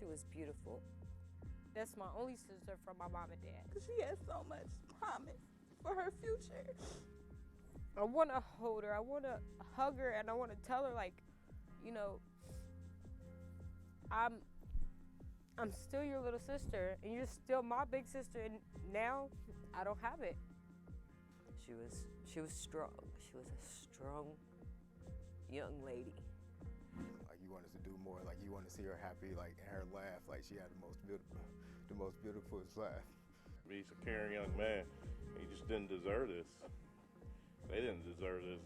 was beautiful. That's my only sister from my mom and dad. Because she has so much promise for her future. I want to hold her, I want to hug her, and I want to tell her, like, you know, I'm still your little sister, and you're still my big sister, and now I don't have it. She was strong. She was a strong young lady. Like, you wanted to do more. Like, you want to see her happy, like, and her laugh. Like, she had the most beautiful laugh. He's a caring young man. He just didn't deserve this. They didn't deserve this.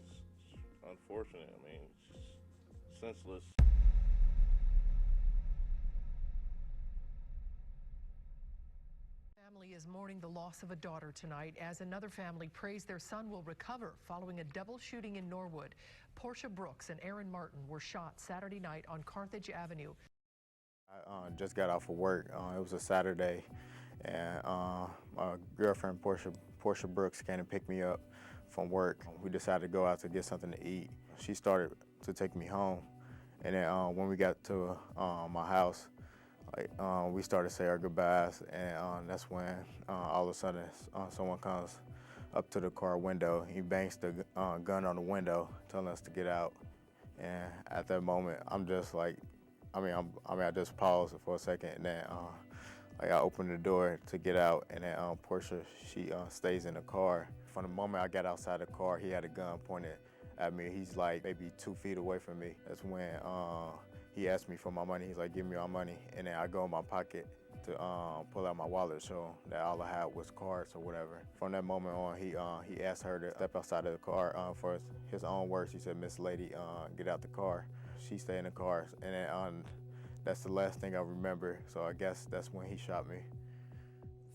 It's unfortunate. I mean, it's just senseless. Family is mourning the loss of a daughter tonight as another family prays their son will recover following a double shooting in Norwood. Porshia Brooks and Aaron Martin were shot Saturday night on Carthage Avenue. I just got off of work. It was a Saturday, and my girlfriend Porshia Brooks came to pick me up from work. We decided to go out to get something to eat. She started to take me home, and then when we got to my house, we started to say our goodbyes, and that's when all of a sudden someone comes up to the car window. He bangs the gun on the window, telling us to get out. And at that moment, I'm just like, I just paused for a second, and then I opened the door to get out, and then Porshia, she stays in the car. From the moment I got outside the car, he had a gun pointed at me. He's like maybe 2 feet away from me. That's when he asked me for my money. He's like, give me my money. And then I go in my pocket to pull out my wallet, so that all I had was cards or whatever. From that moment on, he asked her to step outside of the car. For his own words, he said, "Miss Lady, get out the car." She stayed in the car, and then that's the last thing I remember. So I guess that's when he shot me.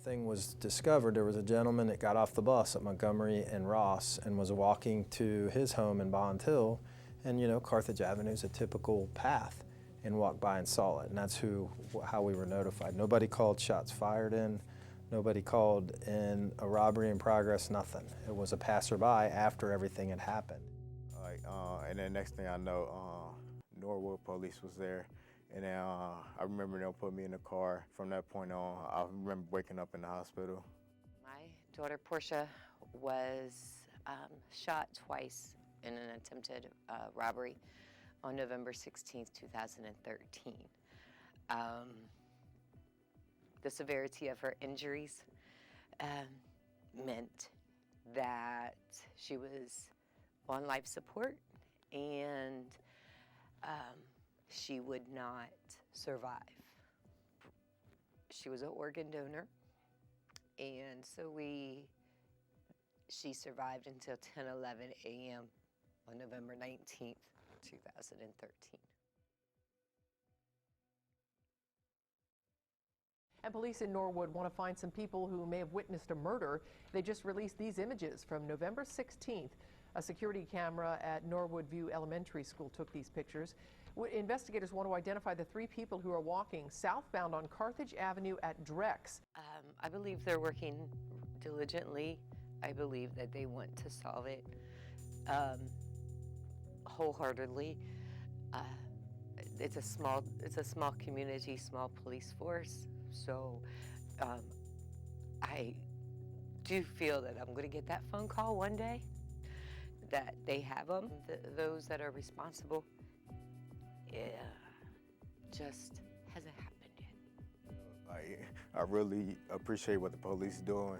Thing was discovered, there was a gentleman that got off the bus at Montgomery and Ross and was walking to his home in Bond Hill, and you know, Carthage Avenue is a typical path, and walked by and saw it, and that's how we were notified. Nobody called shots fired in, nobody called in a robbery in progress, nothing. It was a passerby after everything had happened. And then next thing I know, Norwood police was there. And then I remember they'll put me in the car. From that point on, I remember waking up in the hospital. My daughter Porshia was shot twice in an attempted robbery on November 16th, 2013. The severity of her injuries meant that she was on life support, and she would not survive. She was an organ donor, and so she survived until 10:11 a.m. on November 19th, 2013. And police in Norwood want to find some people who may have witnessed a murder. They just released these images from November 16th. A security camera at Norwood View Elementary School took these pictures. Investigators want to identify the 3 people who are walking southbound on Carthage Avenue at Drex. I believe they're working diligently. I believe that they want to solve it wholeheartedly. It's a small community, small police force. So I do feel that I'm going to get that phone call one day, that they have them, those that are responsible. Yeah, just hasn't happened yet. Like, I really appreciate what the police doing,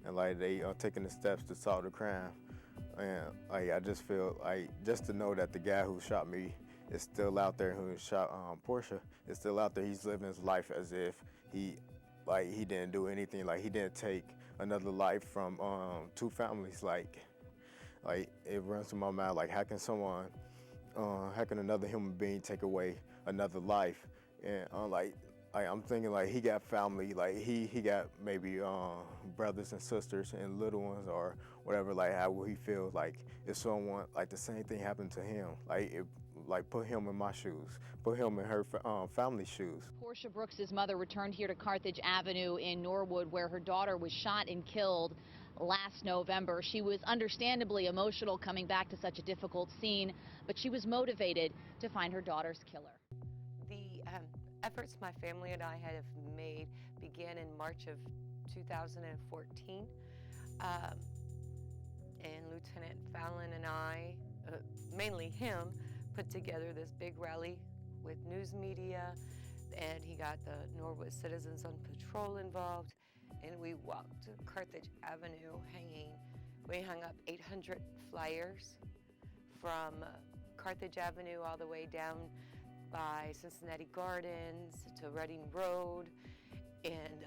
and like they are taking the steps to solve the crime. And like, I just feel like, just to know that the guy who shot me is still out there, who shot Porshia, is still out there. He's living his life as if he didn't do anything. Like, he didn't take another life from 2 families. Like it runs through my mind, like, how can someone, how can another human being take away another life? And I'm thinking, like, he got family, like he got maybe brothers and sisters and little ones or whatever. Like, how will he feel like if someone, like, the same thing happened to him? Like, put him in my shoes, put him in her family's shoes. Porshia Brooks' mother returned here to Carthage Avenue in Norwood, where her daughter was shot and killed last November. She was understandably emotional coming back to such a difficult scene, but she was motivated to find her daughter's killer. The efforts my family and I have made began in March of 2014. And Lieutenant Fallon and I, mainly him, put together this big rally with news media, and he got the Norwood Citizens on Patrol involved, and we walked Carthage Avenue we hung up 800 flyers from Carthage Avenue all the way down by Cincinnati Gardens to Reading Road, and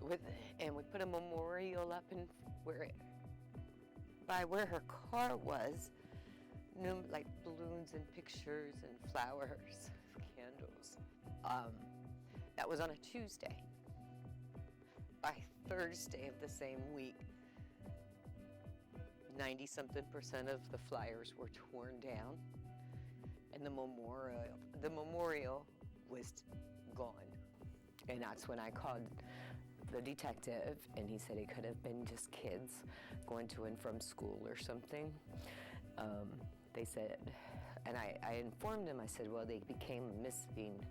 we put a memorial up in by where her car was, like balloons and pictures and flowers, candles. That was on a Tuesday. By Thursday of the same week, 90-something% of the flyers were torn down, and the memorial was gone. And that's when I called the detective, and he said it could have been just kids going to and from school or something. They said, and I informed him, I said, well, they became missing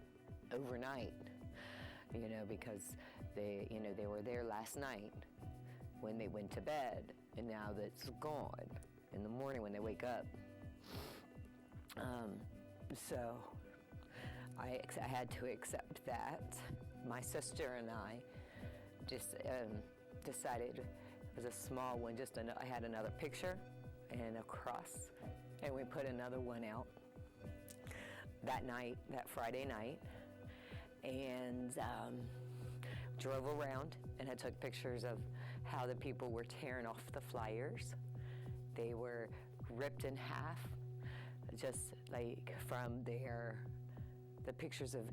overnight, because they were there last night when they went to bed, and now that's gone in the morning when they wake up. So I had to accept that. My sister and I just decided, it was a small one, I had another picture and a cross, and we put another one out that night, that Friday night, and drove around, and I took pictures of how the people were tearing off the flyers. They were ripped in half, just like from the pictures of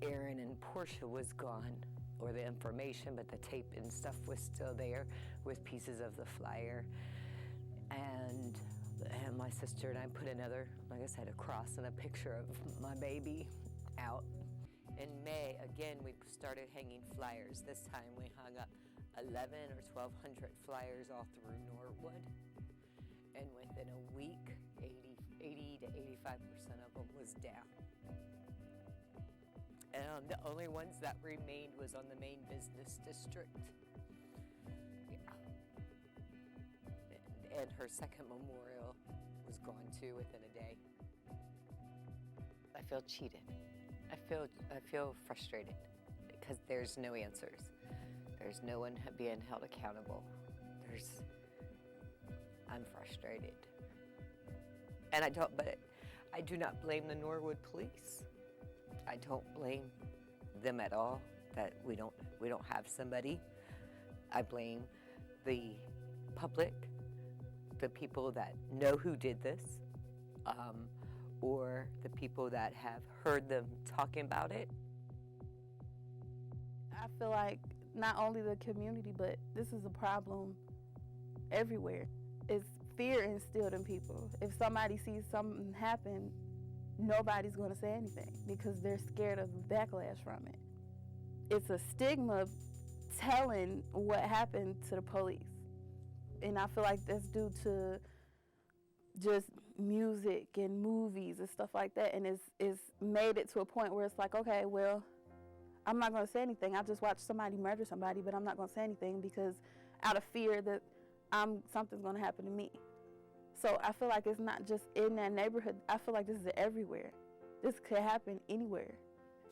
Aaron and Portia was gone, or the information, but the tape and stuff was still there with pieces of the flyer. And my sister and I put another, like I said, a cross and a picture of my baby out. In May, again, we started hanging flyers. This time we hung up 1,100 or 1,200 flyers all through Norwood. And within a week, 80 to 85% of them was down. And the only ones that remained was on the main business district. Yeah. And her second memorial was gone too within a day. I feel cheated. I feel frustrated because there's no answers. There's no one being held accountable. I'm frustrated. And I do not blame the Norwood police. I don't blame them at all that we don't have somebody. I blame the public, the people that know who did this, or the people that have heard them talking about it. I feel like not only the community, but this is a problem everywhere. It's fear instilled in people. If somebody sees something happen, nobody's going to say anything because they're scared of the backlash from it. It's a stigma telling what happened to the police. And I feel like that's due to just music and movies and stuff like that. And it's made it to a point where it's like, okay, well, I'm not going to say anything. I just watched somebody murder somebody, but I'm not going to say anything because out of fear that something's going to happen to me. So I feel like it's not just in that neighborhood. I feel like this is everywhere. This could happen anywhere.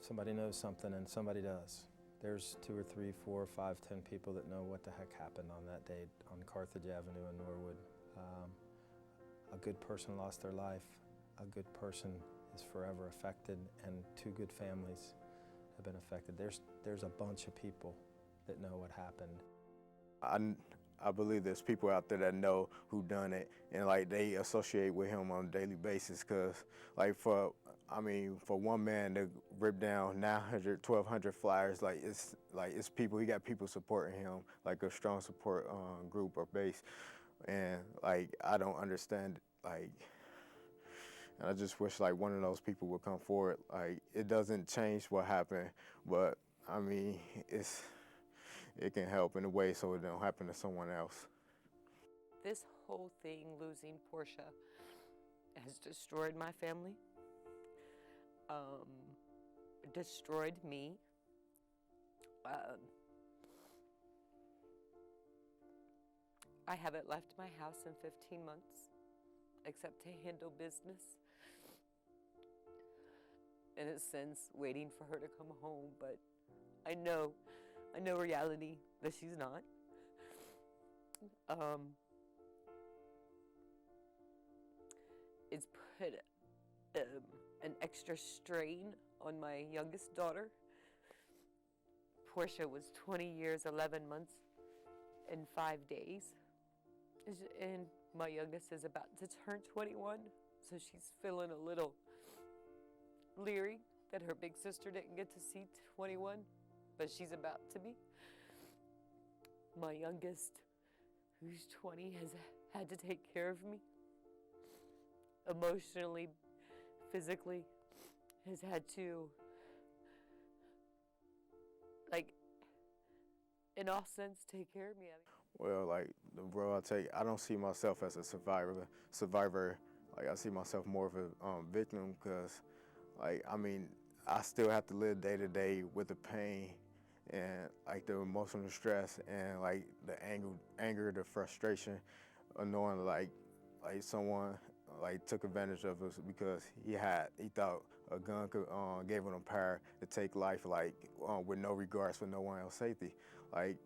Somebody knows something and somebody does. There's 2 or 3, 4, 5, 10 people that know what the heck happened on that day on Carthage Avenue in Norwood. A good person lost their life. A good person is forever affected, and 2 good families have been affected. There's a bunch of people that know what happened. I believe there's people out there that know who done it, and like they associate with him on a daily basis. Cause like for one man to rip down 900, 1,200 flyers, it's people. He got people supporting him, like a strong support group or base, and like I don't understand and I just wish like one of those people would come forward. Like it doesn't change what happened, but I mean it can help in a way so it don't happen to someone else. This whole thing, losing Porshia, has destroyed my family. destroyed me. I haven't left my house in 15 months, except to handle business. In a sense, waiting for her to come home, but I know reality that she's not. It's put an extra strain on my youngest daughter. Portia was 20 years, 11 months, and 5 days. And my youngest is about to turn 21, so she's feeling a little leery that her big sister didn't get to see 21, but she's about to be. My youngest, who's 20, has had to take care of me emotionally, physically, has had to, like, in all sense, take care of me. Well, like, bro, I don't see myself as a survivor. Like, I see myself more of a victim, because, like, I mean, I still have to live day to day with the pain and, like, the emotional stress and, like, the anger, the frustration of knowing, like someone, like, took advantage of us because he thought a gun could gave him the power to take life, like, with no regards for no one else's safety. Like,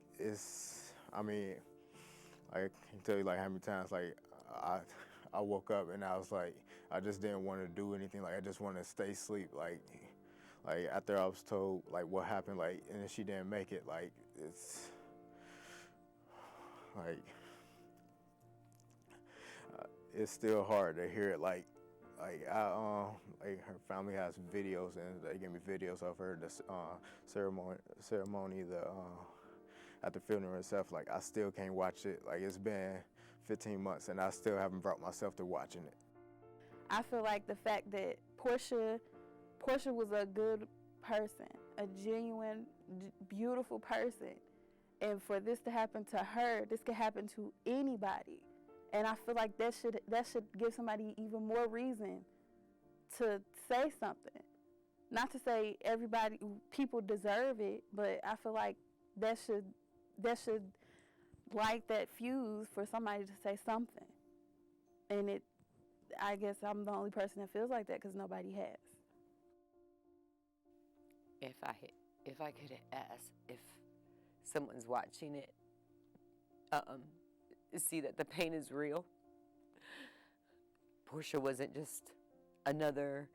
I mean, I can tell you, like, how many times, like, I woke up and I was like, I just didn't want to do anything. Like, I just wanted to stay asleep. Like after I was told, like, what happened, like, and then she didn't make it. Like, it's like, it's still hard to hear it. Like her family has videos, and they gave me videos of her the ceremony, at the funeral itself. Like, I still can't watch it. Like, it's been 15 months, and I still haven't brought myself to watching it. I feel like the fact that Porshia was a good person, a genuine, beautiful person, and for this to happen to her, this could happen to anybody. And I feel like that should give somebody even more reason to say something. Not to say people deserve it, but I feel like that should light that fuse for somebody to say something. And I guess I'm the only person that feels like that, because nobody has. If I could ask if someone's watching it, see that the pain is real. Portia wasn't just another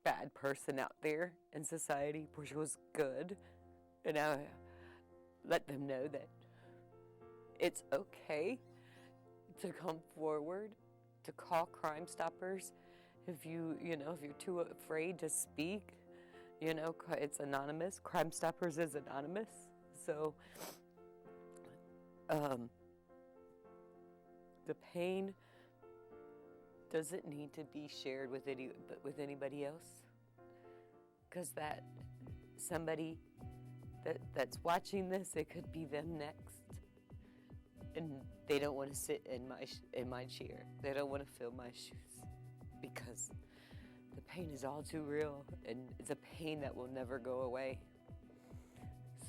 bad person out there in society. Portia was good. And I let them know that it's okay to come forward, to call Crime Stoppers. If you're too afraid to speak, it's anonymous. Crime Stoppers is anonymous. So the pain doesn't need to be shared with anybody else, because that somebody that's watching this, it could be them next, and they don't want to sit in my chair. They don't want to fill my shoes, because the pain is all too real, and it's a pain that will never go away.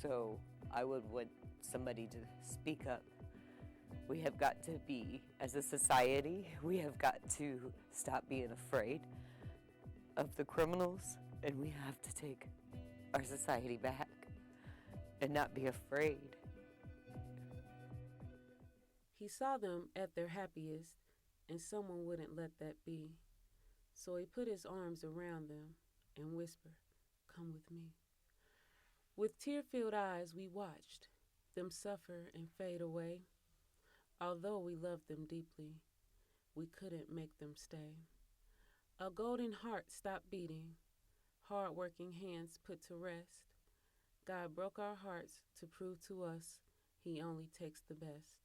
So I would want somebody to speak up. We have got to be, as a society, we have got to stop being afraid of the criminals, and we have to take our society back and not be afraid. He saw them at their happiest, and someone wouldn't let that be. So he put his arms around them and whispered, "Come with me." With tear-filled eyes, we watched them suffer and fade away. Although we loved them deeply, we couldn't make them stay. A golden heart stopped beating, hard-working hands put to rest. God broke our hearts to prove to us He only takes the best.